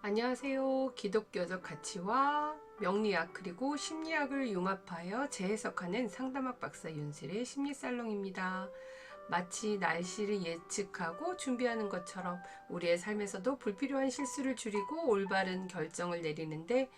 안녕하세요. 기독교적 가치와 명리학 그리고 심리학을 융합하여 재해석하는 상담학 박사 윤슬의 심리살롱입니다. 마치 날씨를 예측하고 준비하는 것처럼 우리의 삶에서도 불필요한 실수를 줄이고 올바른 결정을 내리는데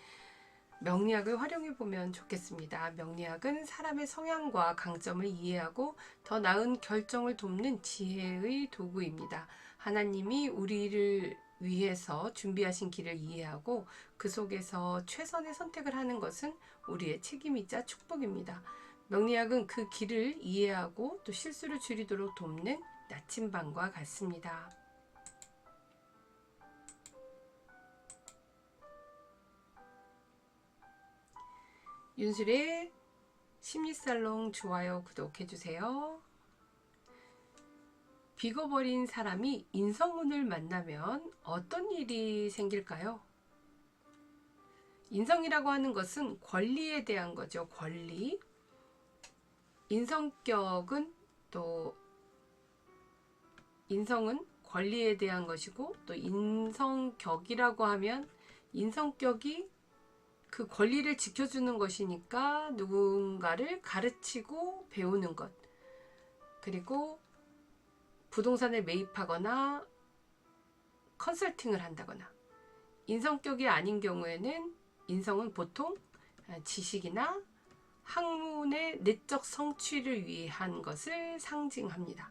명리학을 활용해 보면 좋겠습니다. 명리학은 사람의 성향과 강점을 이해하고 더 나은 결정을 돕는 지혜의 도구입니다. 하나님이 우리를 위해서 준비하신 길을 이해하고 그 속에서 최선의 선택을 하는 것은 우리의 책임이자 축복입니다. 명리학은 그 길을 이해하고 또 실수를 줄이도록 돕는 나침반과 같습니다. 윤술의 심리살롱 좋아요 구독해주세요. 비거버린 사람이 인성운을 만나면 어떤 일이 생길까요? 인성이라고 하는 것은 권리에 대한 거죠. 권리. 인성격은 또 인성은 권리에 대한 것이고 또 인성격이라고 하면 인성격이 그 권리를 지켜주는 것이니까 누군가를 가르치고 배우는 것. 그리고 부동산을 매입하거나 컨설팅을 한다거나 인성격이 아닌 경우에는 인성은 보통 지식이나 학문의 내적 성취를 위한 것을 상징합니다.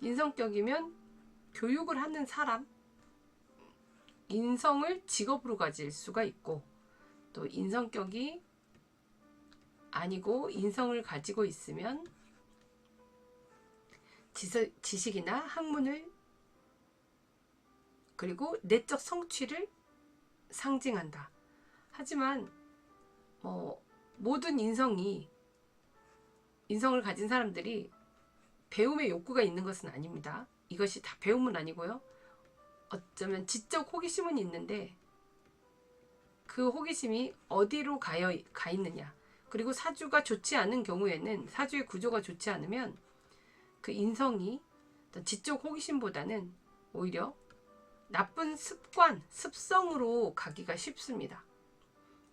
인성격이면 교육을 하는 사람, 인성을 직업으로 가질 수가 있고 또 인성격이 아니고 인성을 가지고 있으면 지식이나 학문을 그리고 내적 성취를 상징한다. 하지만 모든 인성을 가진 사람들이 배움의 욕구가 있는 것은 아닙니다. 이것이 다 배움은 아니고요. 어쩌면 지적 호기심은 있는데 그 호기심이 어디로 가 있느냐. 그리고 사주가 좋지 않은 경우에는 사주의 구조가 좋지 않으면 그 인성이 지적 호기심보다는 오히려 나쁜 습관, 습성으로 가기가 쉽습니다.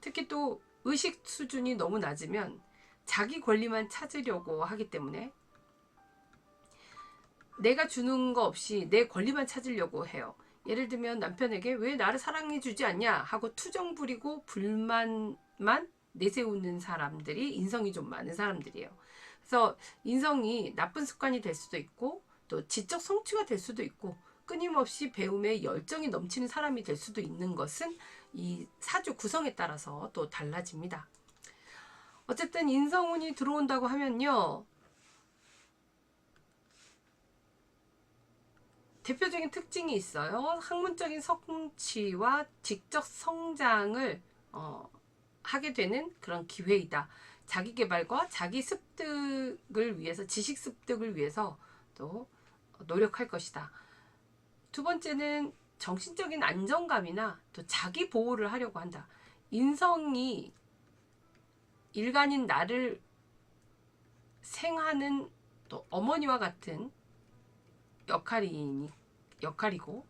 특히 또 의식 수준이 너무 낮으면 자기 권리만 찾으려고 하기 때문에 내가 주는 거 없이 내 권리만 찾으려고 해요. 예를 들면 남편에게 왜 나를 사랑해 주지 않냐 하고 투정 부리고 불만만 내세우는 사람들이 인성이 좀 많은 사람들이에요. 그래서 인성이 나쁜 습관이 될 수도 있고 또 지적 성취가 될 수도 있고 끊임없이 배움에 열정이 넘치는 사람이 될 수도 있는 것은 이 사주 구성에 따라서 또 달라집니다. 어쨌든 인성운이 들어온다고 하면요. 대표적인 특징이 있어요. 학문적인 성취와 지적 성장을 하게 되는 그런 기회이다. 자기 개발과 자기 습득을 위해서, 지식 습득을 위해서 또 노력할 것이다. 두 번째는 정신적인 안정감이나 또 자기 보호를 하려고 한다. 인성이 일간인 나를 생하는 또 어머니와 같은 역할이고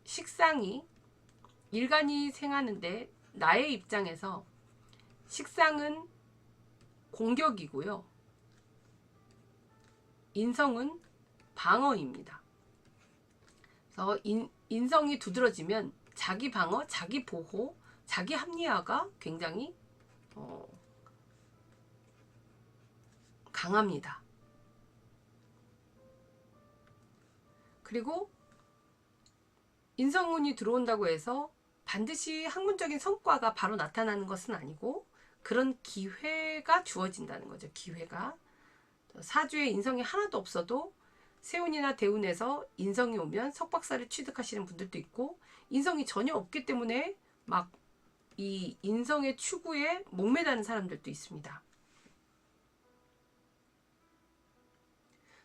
식상이 일간이 생하는데 나의 입장에서 식상은 공격이고요. 인성은 방어입니다. 그래서 인성이 두드러지면 자기 방어, 자기 보호, 자기 합리화가 굉장히 강합니다. 그리고 인성운이 들어온다고 해서 반드시 학문적인 성과가 바로 나타나는 것은 아니고 그런 기회가 주어진다는 거죠. 기회가. 사주에 인성이 하나도 없어도 세운이나 대운에서 인성이 오면 석박사를 취득하시는 분들도 있고 인성이 전혀 없기 때문에 막 이 인성의 추구에 목매다는 사람들도 있습니다.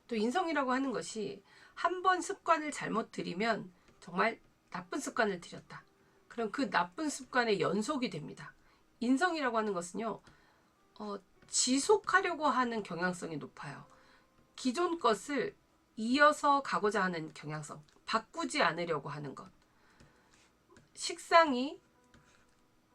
또 인성이라고 하는 것이 한 번 습관을 잘못 들이면 정말 나쁜 습관을 들였다. 그럼 그 나쁜 습관의 연속이 됩니다. 인성이라고 하는 것은요. 지속하려고 하는 경향성이 높아요. 기존 것을 이어서 가고자 하는 경향성. 바꾸지 않으려고 하는 것. 식상이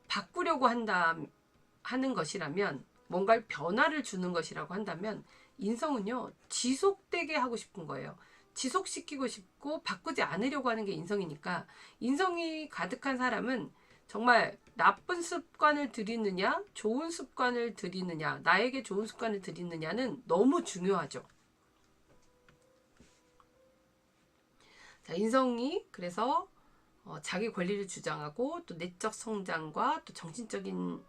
바꾸려고 하는 것이라면, 뭔가를 변화를 주는 것이라고 한다면, 인성은요, 지속되게 하고 싶은 거예요. 지속시키고 싶고 바꾸지 않으려고 하는 게 인성이니까, 인성이 가득한 사람은 정말 나쁜 습관을 들이느냐, 좋은 습관을 들이느냐, 나에게 좋은 습관을 들이느냐는 너무 중요하죠. 자, 인성이 그래서 자기 권리를 주장하고 또 내적 성장과 또 정신적인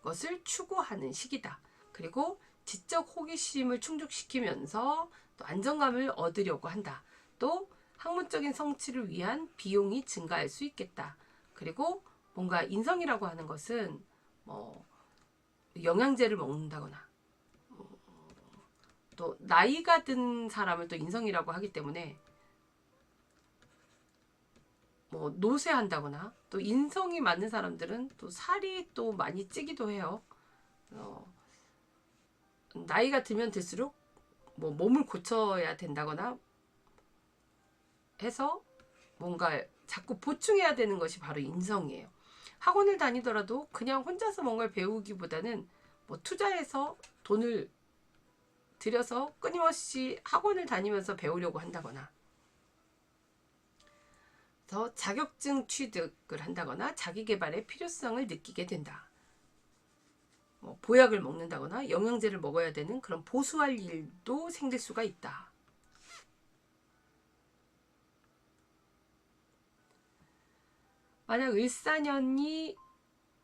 것을 추구하는 시기다. 그리고 지적 호기심을 충족시키면서 또 안정감을 얻으려고 한다. 또 학문적인 성취를 위한 비용이 증가할 수 있겠다. 그리고 뭔가 인성이라고 하는 것은 영양제를 먹는다거나 또 나이가 든 사람을 또 인성이라고 하기 때문에 노쇠한다거나, 또 인성이 많은 사람들은 또 살이 또 많이 찌기도 해요. 나이가 들면 들수록 몸을 고쳐야 된다거나 해서 뭔가 자꾸 보충해야 되는 것이 바로 인성이에요. 학원을 다니더라도 그냥 혼자서 뭔가를 배우기보다는 투자해서 돈을 들여서 끊임없이 학원을 다니면서 배우려고 한다거나, 더 자격증 취득을 한다거나 자기 개발의 필요성을 느끼게 된다. 보약을 먹는다거나 영양제를 먹어야 되는 그런 보수할 일도 생길 수가 있다. 만약 을사년이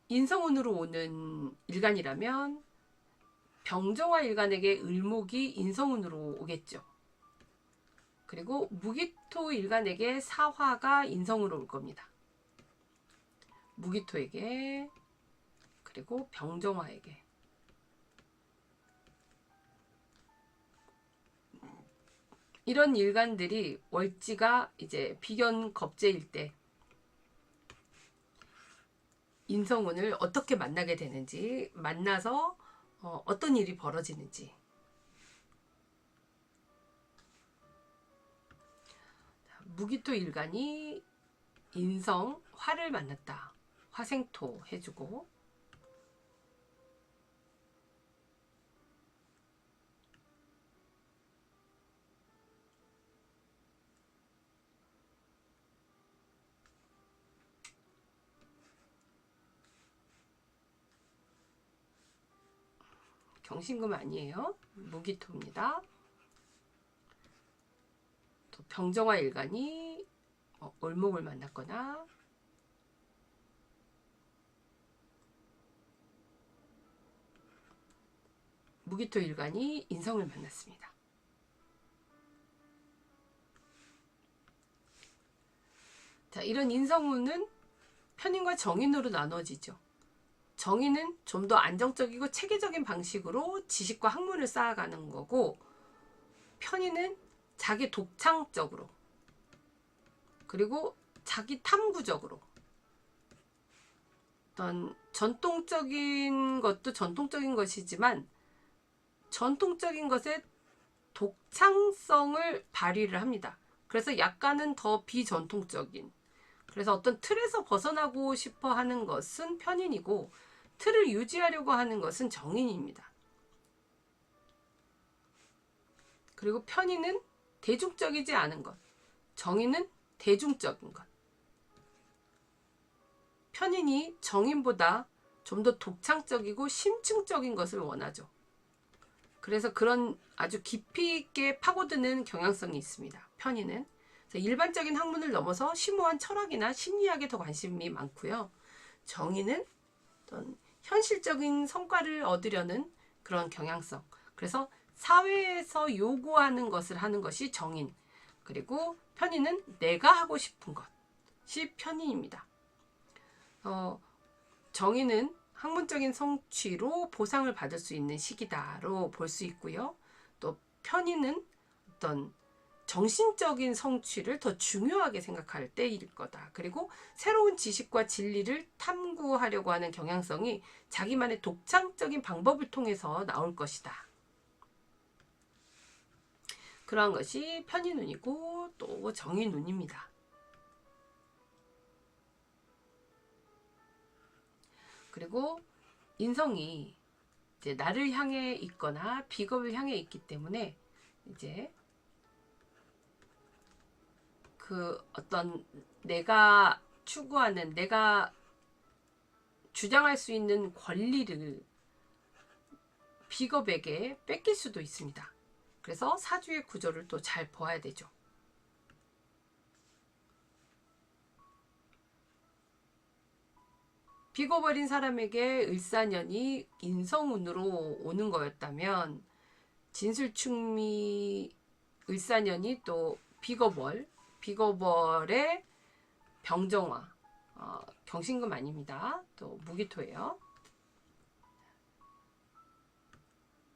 인성운으로 오는 일간이라면 병정화 일간에게 을목이 인성운으로 오겠죠. 그리고 무기토 일간에게 사화가 인성으로 올 겁니다. 무기토에게, 그리고 병정화에게. 이런 일간들이 월지가 이제 비견 겁재일 때 인성운을 어떻게 만나게 되는지, 만나서 어떤 일이 벌어지는지. 무기토 일간이 인성 화를 만났다. 화생토 해주고, 경신금 아니에요. 무기토입니다. 또 병정화 일간이 을목을 만났거나, 무기토 일간이 인성을 만났습니다. 자, 이런 인성운은 편인과 정인으로 나눠지죠. 정인은 좀 더 안정적이고 체계적인 방식으로 지식과 학문을 쌓아가는 거고, 편인은 자기 독창적으로, 그리고 자기 탐구적으로, 어떤 전통적인 것도 전통적인 것이지만 전통적인 것의 독창성을 발휘를 합니다. 그래서 약간은 더 비전통적인, 그래서 어떤 틀에서 벗어나고 싶어 하는 것은 편인이고, 틀을 유지하려고 하는 것은 정인입니다. 그리고 편인은 대중적이지 않은 것, 정인은 대중적인 것. 편인이 정인보다 좀 더 독창적이고 심층적인 것을 원하죠. 그래서 그런 아주 깊이 있게 파고드는 경향성이 있습니다. 편인은 일반적인 학문을 넘어서 심오한 철학이나 심리학에 더 관심이 많고요. 정인은 어떤 현실적인 성과를 얻으려는 그런 경향성. 그래서 사회에서 요구하는 것을 하는 것이 정인. 그리고 편인은 내가 하고 싶은 것이 편인입니다. 정인은 학문적인 성취로 보상을 받을 수 있는 시기다로 볼 수 있고요. 또 편인은 어떤 정신적인 성취를 더 중요하게 생각할 때일 거다. 그리고 새로운 지식과 진리를 탐구하려고 하는 경향성이 자기만의 독창적인 방법을 통해서 나올 것이다. 그러한 것이 편인운이고 또 정인운입니다. 그리고 인성이 이제 나를 향해 있거나 비겁을 향해 있기 때문에 이제 그 어떤 내가 추구하는, 내가 주장할 수 있는 권리를 비겁에게 뺏길 수도 있습니다. 그래서 사주의 구조를 또 잘 보아야 되죠. 비겁어린 사람에게 을사년이 인성운으로 오는 거였다면 진술충미 을사년이 또 비겁월의 병정화, 경신금 아닙니다. 또 무기토예요.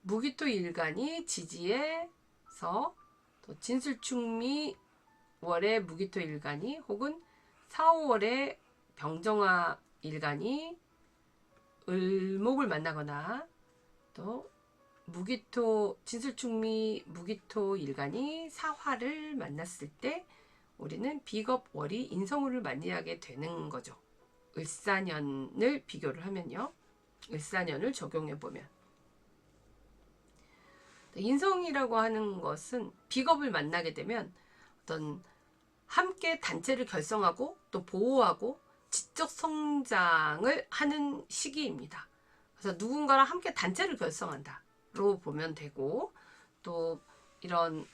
무기토 일간이 지지에서 또 진술충미 월의 무기토 일간이 혹은 4, 5월의 병정화 일간이 을목을 만나거나 또 무기토 진술충미 무기토 일간이 사화를 만났을 때 우리는 비겁월이 인성운을 만나게 되는 거죠. 을사년을 비교를 하면요. 을사년을 적용해 보면 인성이라고 하는 것은 비겁을 만나게 되면 어떤 함께 단체를 결성하고 또 보호하고 지적 성장을 하는 시기입니다. 그래서 누군가랑 함께 단체를 결성한다로 보면 되고, 또 이런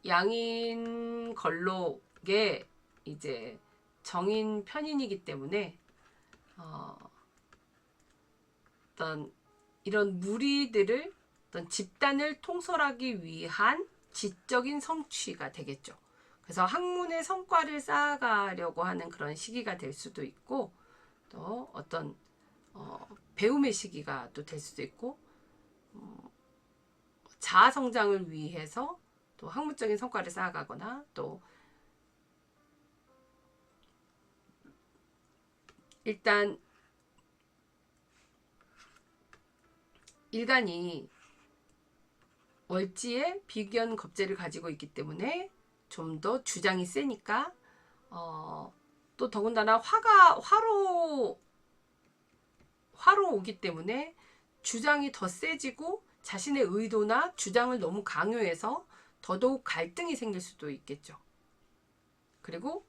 양인 걸록의 이제 정인 편인이기 때문에 어떤 이런 무리들을 어떤 집단을 통솔하기 위한 지적인 성취가 되겠죠. 그래서 학문의 성과를 쌓아가려고 하는 그런 시기가 될 수도 있고, 또 어떤 배움의 시기가 또 될 수도 있고, 자아 성장을 위해서 또 학문적인 성과를 쌓아가거나, 또 일단 일간이 월지에 비견 겁재를 가지고 있기 때문에 좀 더 주장이 세니까 또 더군다나 화로 오기 때문에 주장이 더 세지고 자신의 의도나 주장을 너무 강요해서 더더욱 갈등이 생길 수도 있겠죠. 그리고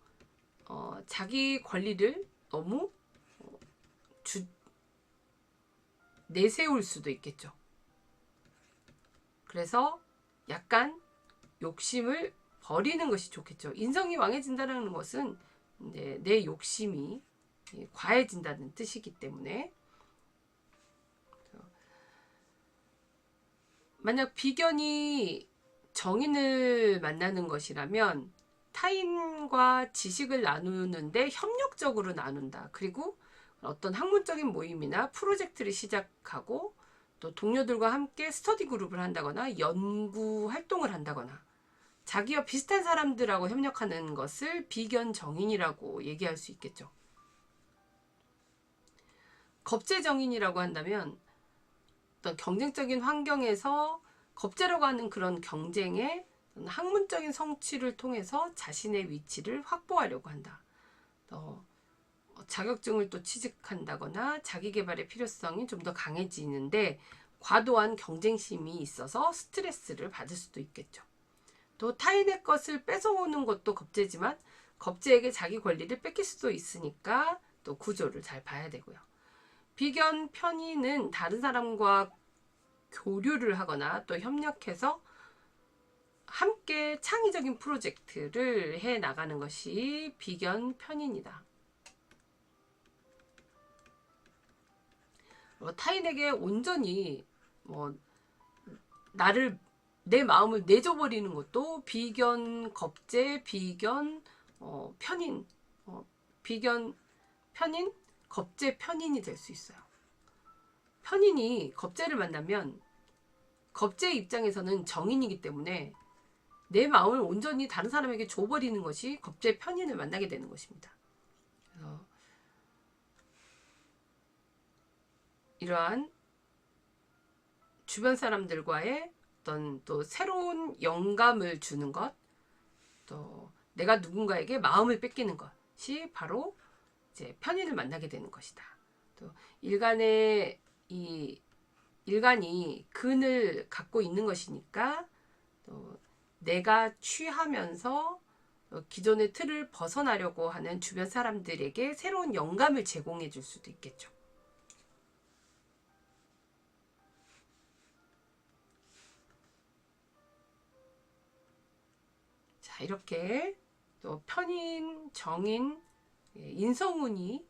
자기 권리를 너무 내세울 수도 있겠죠. 그래서 약간 욕심을 버리는 것이 좋겠죠. 인성이 왕해진다는 것은 이제 내 욕심이 과해진다는 뜻이기 때문에, 만약 비견이 정인을 만나는 것이라면 타인과 지식을 나누는데 협력적으로 나눈다. 그리고 어떤 학문적인 모임이나 프로젝트를 시작하고 또 동료들과 함께 스터디 그룹을 한다거나 연구 활동을 한다거나 자기와 비슷한 사람들하고 협력하는 것을 비견정인이라고 얘기할 수 있겠죠. 겁재정인이라고 한다면 어떤 경쟁적인 환경에서 겁재라고 하는 그런 경쟁에 학문적인 성취를 통해서 자신의 위치를 확보하려고 한다. 또 자격증을 또 취득한다거나 자기 개발의 필요성이 좀 더 강해지는데 과도한 경쟁심이 있어서 스트레스를 받을 수도 있겠죠. 또 타인의 것을 뺏어오는 것도 겁재지만 겁재에게 자기 권리를 뺏길 수도 있으니까 또 구조를 잘 봐야 되고요. 비견 편인은 다른 사람과 교류를 하거나 또 협력해서 함께 창의적인 프로젝트를 해 나가는 것이 비견 편인이다. 타인에게 온전히 내 마음을 내줘버리는 것도 비견 겁재, 비견 편인, 비견 편인, 겁재 편인이 될 수 있어요. 편인이 겁재를 만나면 겁재 입장에서는 정인이기 때문에 내 마음을 온전히 다른 사람에게 줘버리는 것이 겁재 편인을 만나게 되는 것입니다. 그래서 이러한 주변 사람들과의 어떤 또 새로운 영감을 주는 것, 또 내가 누군가에게 마음을 뺏기는 것이 바로 이제 편인을 만나게 되는 것이다. 또 일간의 이 일간이 근을 갖고 있는 것이니까 또 내가 취하면서 기존의 틀을 벗어나려고 하는 주변 사람들에게 새로운 영감을 제공해 줄 수도 있겠죠. 자, 이렇게 또 편인, 정인, 인성운이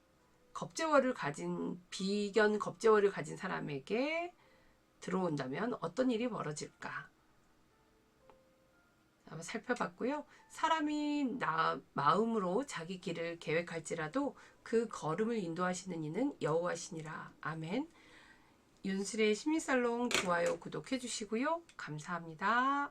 겁재월을 가진 비견 겁재월을 가진 사람에게 들어온다면 어떤 일이 벌어질까? 한번 살펴봤고요. 사람이 마음으로 자기 길을 계획할지라도 그 걸음을 인도하시는 이는 여호와시니라. 아멘. 윤슬의 심리살롱 좋아요, 구독해 주시고요. 감사합니다.